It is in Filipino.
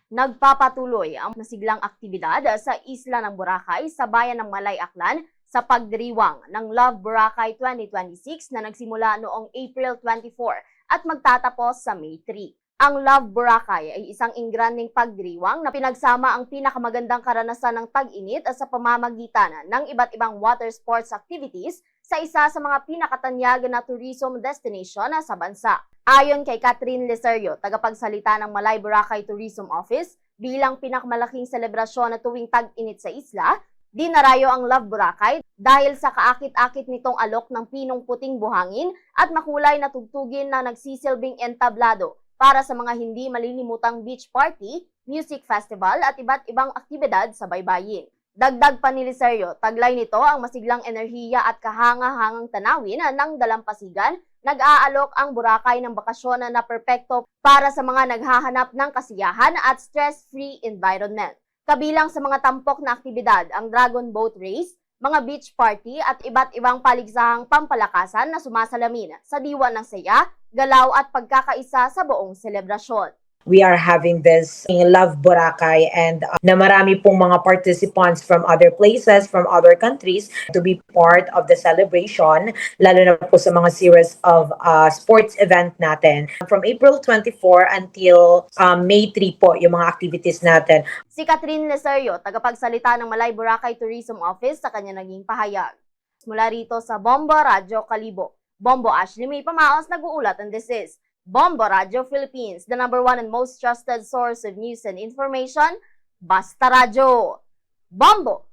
Nagpapatuloy ang masiglang aktibidad sa isla ng Boracay sa bayan ng Malay Aklan sa pagdiriwang ng Love Boracay 2026 na nagsimula noong April 24 at magtatapos sa May 3. Ang Love Boracay ay isang ingranding pagdiriwang na pinagsama ang pinakamagandang karanasan ng tag-init sa pamamagitan ng iba't ibang water sports activities sa isa sa mga pinakatanyag na tourism destination sa bansa. Ayon kay Catherine Leserio, tagapagsalita ng Malay Boracay Tourism Office, bilang pinakamalaking selebrasyon na tuwing tag-init sa isla, dinarayo ang Love Boracay dahil sa kaakit-akit nitong alok ng pinong puting buhangin at makulay na tugtugin na nagsisilbing entablado para sa mga hindi malilimutang beach party, music festival at iba't ibang aktibidad sa baybayin. Dagdag pa ni Leserio, taglay nito ang masiglang enerhiya at kahanga-hangang tanawin ng dalampasigan. Nag-aalok ang Boracay ng bakasyon na perpekto para sa mga naghahanap ng kasiyahan at stress-free environment. Kabilang sa mga tampok na aktibidad ang Dragon Boat Race, mga beach party at iba't ibang paligsahang pampalakasan na sumasalamin sa diwa ng saya, galaw at pagkakaisa sa buong selebrasyon. We are having this Love Boracay and na marami pong mga participants from other places, from other countries to be part of the celebration, lalo na po sa mga series of sports event natin. From April 24 until May 3 po yung mga activities natin. Si Catherine Leserio, tagapagsalita ng Malay Boracay Tourism Office sa kanya naging pahayag. Mula rito sa Bombo Radyo Kalibo, Bombo Ashley May Pamaos nag-uulat, and this is Bombo Radyo Philippines, the #1 and most trusted source of news and information. Basta Radyo. Bombo!